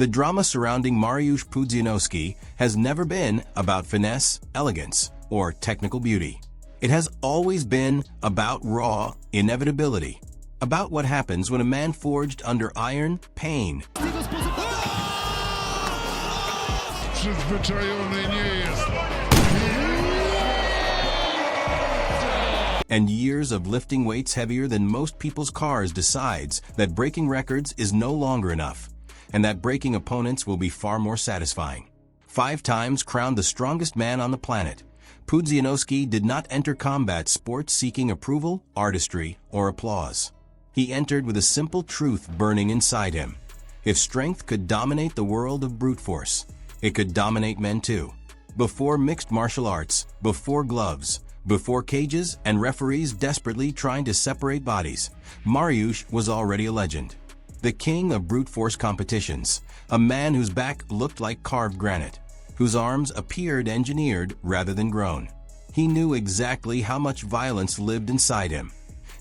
The drama surrounding Mariusz Pudzianowski has never been about finesse, elegance, or technical beauty. It has always been about raw inevitability, about what happens when a man forged under iron, pain, and years of lifting weights heavier than most people's cars decides that breaking records is no longer enough, and that breaking opponents will be far more satisfying. 5 times crowned the strongest man on the planet, Pudzianowski did not enter combat sports seeking approval, artistry, or applause. He entered with a simple truth burning inside him. If strength could dominate the world of brute force, it could dominate men too. Before mixed martial arts, before gloves, before cages and referees desperately trying to separate bodies, Mariusz was already a legend. The king of brute force competitions, a man whose back looked like carved granite, whose arms appeared engineered rather than grown. He knew exactly how much violence lived inside him,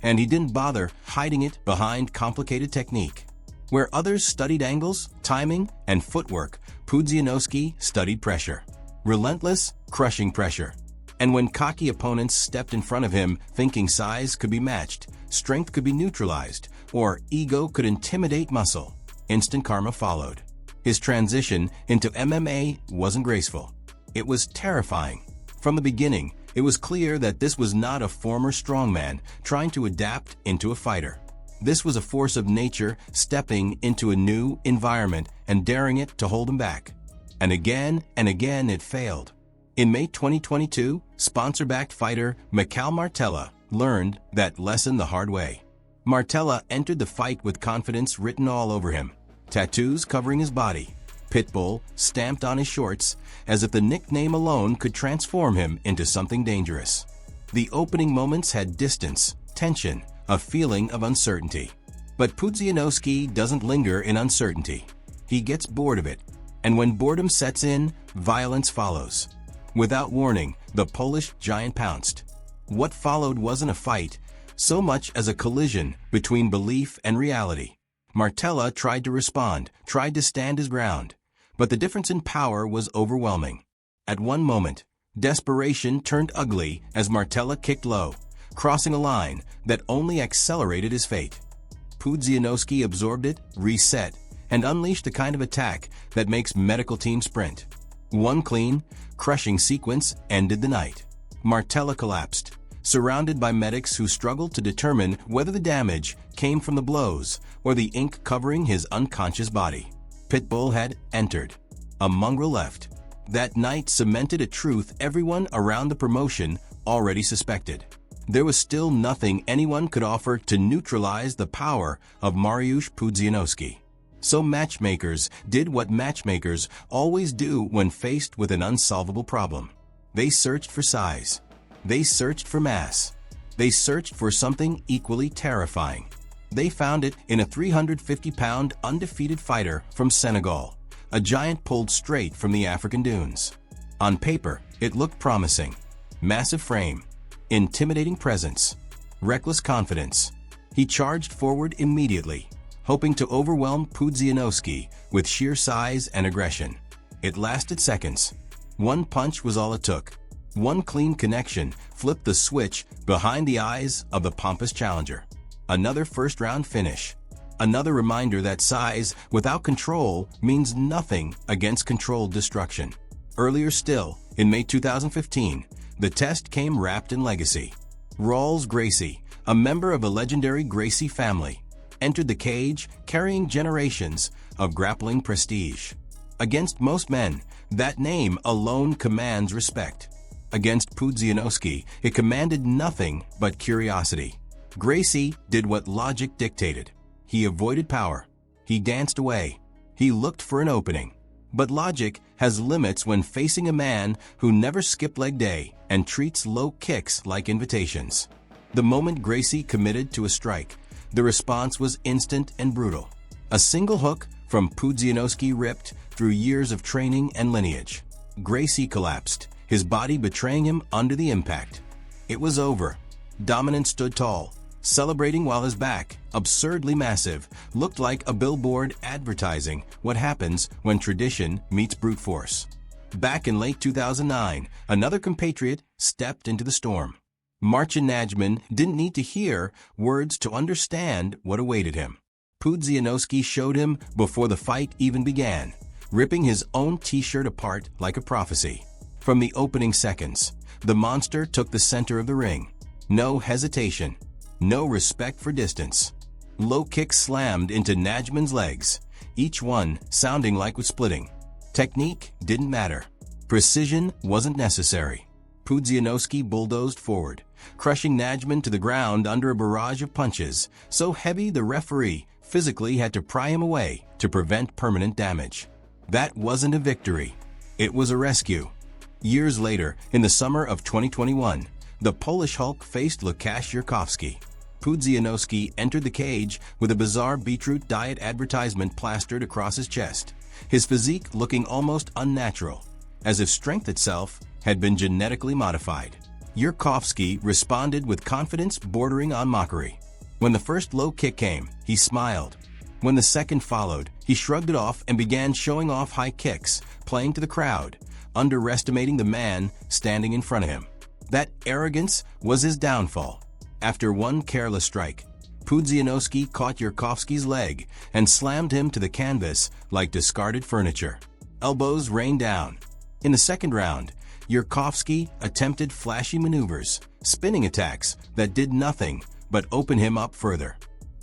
and he didn't bother hiding it behind complicated technique. Where others studied angles, timing, and footwork, Pudzianowski studied pressure. Relentless, crushing pressure. And when cocky opponents stepped in front of him thinking size could be matched, strength could be neutralized, or ego could intimidate muscle, instant karma followed. His transition into MMA wasn't graceful. It was terrifying. From the beginning, it was clear that this was not a former strongman trying to adapt into a fighter. This was a force of nature stepping into a new environment and daring it to hold him back. And again it failed. In May 2022, sponsor-backed fighter Mikal Martella learned that lesson the hard way. Martella entered the fight with confidence written all over him, tattoos covering his body, Pitbull stamped on his shorts, as if the nickname alone could transform him into something dangerous. The opening moments had distance, tension, a feeling of uncertainty. But Pudzianowski doesn't linger in uncertainty. He gets bored of it, and when boredom sets in, violence follows. Without warning, the Polish giant pounced. What followed wasn't a fight, so much as a collision between belief and reality. Martella tried to respond, tried to stand his ground, but the difference in power was overwhelming. At one moment, desperation turned ugly as Martella kicked low, crossing a line that only accelerated his fate. Pudzianowski absorbed it, reset, and unleashed the kind of attack that makes medical teams sprint. One clean, crushing sequence ended the night. Martella collapsed, surrounded by medics who struggled to determine whether the damage came from the blows or the ink covering his unconscious body. Pitbull had entered. A mongrel left. That night cemented a truth everyone around the promotion already suspected. There was still nothing anyone could offer to neutralize the power of Mariusz Pudzianowski. So matchmakers did what matchmakers always do when faced with an unsolvable problem. They searched for size. They searched for mass. They searched for something equally terrifying. They found it in a 350-pound undefeated fighter from Senegal, a giant pulled straight from the African dunes. On paper, it looked promising. Massive frame, intimidating presence, reckless confidence. He charged forward immediately, hoping to overwhelm Pudzianowski with sheer size and aggression. It lasted seconds. One punch was all it took. One clean connection flipped the switch behind the eyes of the pompous challenger. Another first-round finish. Another reminder that size without control means nothing against controlled destruction. Earlier still, in May 2015, the test came wrapped in legacy. Rolles Gracie, a member of the legendary Gracie family, entered the cage carrying generations of grappling prestige. Against most men, that name alone commands respect. Against Pudzianowski, it commanded nothing but curiosity. Gracie did what logic dictated. He avoided power. He danced away. He looked for an opening. But logic has limits when facing a man who never skipped leg day and treats low kicks like invitations. The moment Gracie committed to a strike, the response was instant and brutal. A single hook from Pudzianowski ripped through years of training and lineage. Gracie collapsed, his body betraying him under the impact. It was over. Dominance stood tall. celebrating while his back, absurdly massive, looked like a billboard advertising what happens when tradition meets brute force. Back in late 2009, another compatriot stepped into the storm. Marcin Najman didn't need to hear words to understand what awaited him. Pudzianowski showed him before the fight even began, ripping his own t-shirt apart like a prophecy. From the opening seconds, the monster took the center of the ring. No hesitation, no respect for distance. Low kicks slammed into Najman's legs, each one sounding like was splitting. Technique didn't matter. Precision wasn't necessary. Pudzianowski bulldozed forward, crushing Najman to the ground under a barrage of punches, so heavy the referee physically had to pry him away to prevent permanent damage. That wasn't a victory. It was a rescue. Years later, in the summer of 2021, the Polish Hulk faced Łukasz Jurkowski. Pudzianowski entered the cage with a bizarre beetroot diet advertisement plastered across his chest, his physique looking almost unnatural, as if strength itself had been genetically modified. Jurkowski responded with confidence bordering on mockery. When the first low kick came, he smiled. When the second followed, he shrugged it off and began showing off high kicks, playing to the crowd, underestimating the man standing in front of him. That arrogance was his downfall. After one careless strike, Pudzianowski caught Jurkowski's leg and slammed him to the canvas like discarded furniture. Elbows rained down. In the second round, Jurkowski attempted flashy maneuvers, spinning attacks that did nothing but open him up further.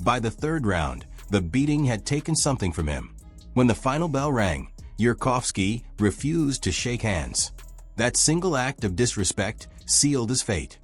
By the third round, the beating had taken something from him. When the final bell rang, Jurkowski refused to shake hands. That single act of disrespect sealed his fate.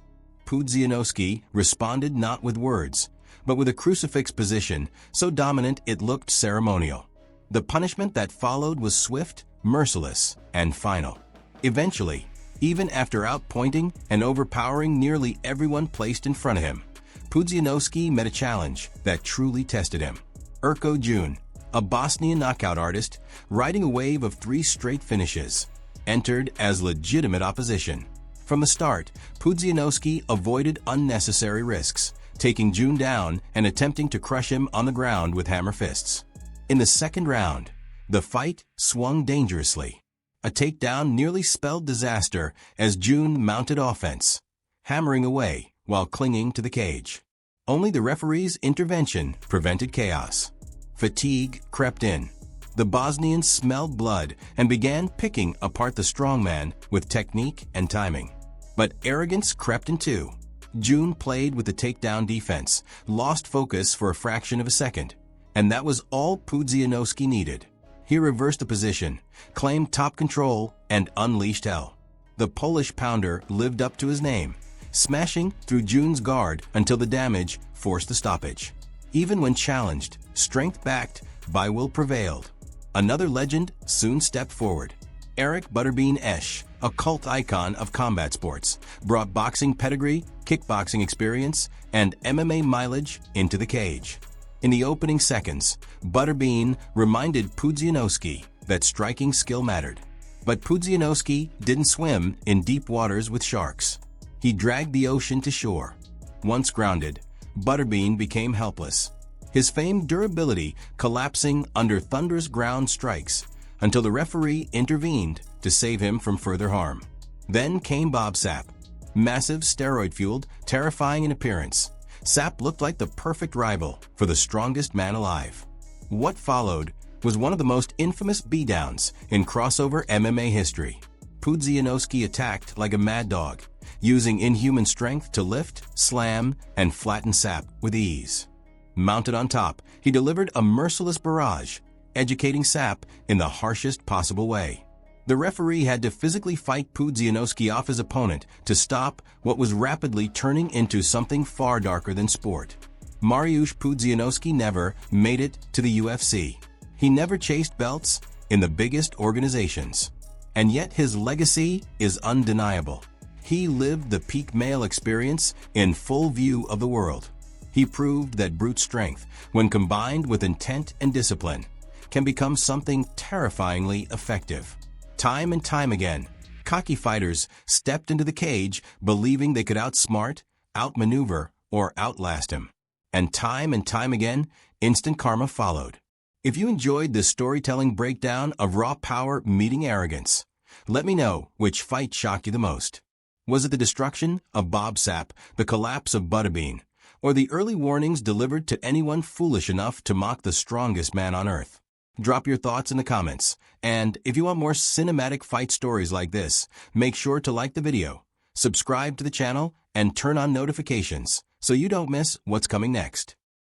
Pudzianowski responded not with words, but with a crucifix position so dominant it looked ceremonial. The punishment that followed was swift, merciless, and final. Eventually, even after outpointing and overpowering nearly everyone placed in front of him, Pudzianowski met a challenge that truly tested him. Erko Jun, a Bosnian knockout artist, riding a wave of 3 straight finishes, entered as legitimate opposition. From the start, Pudzianowski avoided unnecessary risks, taking Jun down and attempting to crush him on the ground with hammer fists. In the second round, the fight swung dangerously. A takedown nearly spelled disaster as Jun mounted offense, hammering away while clinging to the cage. Only the referee's intervention prevented chaos. Fatigue crept in. The Bosnian smelled blood and began picking apart the strongman with technique and timing. But arrogance crept in too. Jun played with the takedown defense, lost focus for a fraction of a second, and that was all Pudzianowski needed. He reversed the position, claimed top control, and unleashed hell. The Polish pounder lived up to his name, smashing through Jun's guard until the damage forced the stoppage. Even when challenged, strength backed by will prevailed. Another legend soon stepped forward. Eric Butterbean Esch, a cult icon of combat sports, brought boxing pedigree, kickboxing experience, and MMA mileage into the cage. In the opening seconds, Butterbean reminded Pudzianowski that striking skill mattered. But Pudzianowski didn't swim in deep waters with sharks. He dragged the ocean to shore. Once grounded, Butterbean became helpless, his famed durability collapsing under thunderous ground strikes until the referee intervened to save him from further harm. Then came Bob Sapp, massive, steroid-fueled, terrifying in appearance. Sapp looked like the perfect rival for the strongest man alive. What followed was one of the most infamous beatdowns in crossover MMA history. Pudzianowski attacked like a mad dog, using inhuman strength to lift, slam, and flatten Sapp with ease. Mounted on top, he delivered a merciless barrage, educating Sapp in the harshest possible way. The referee had to physically fight Pudzianowski off his opponent to stop what was rapidly turning into something far darker than sport. Mariusz Pudzianowski never made it to the UFC. He never chased belts in the biggest organizations. And yet his legacy is undeniable. He lived the peak male experience in full view of the world. He proved that brute strength, when combined with intent and discipline, can become something terrifyingly effective. Time and time again, cocky fighters stepped into the cage believing they could outsmart, outmaneuver, or outlast him. And time again, instant karma followed. If you enjoyed this storytelling breakdown of raw power meeting arrogance, let me know which fight shocked you the most. Was it the destruction of Bob Sapp, the collapse of Butterbean, or the early warnings delivered to anyone foolish enough to mock the strongest man on earth? Drop your thoughts in the comments, and if you want more cinematic fight stories like this, make sure to like the video, subscribe to the channel, and turn on notifications so you don't miss what's coming next.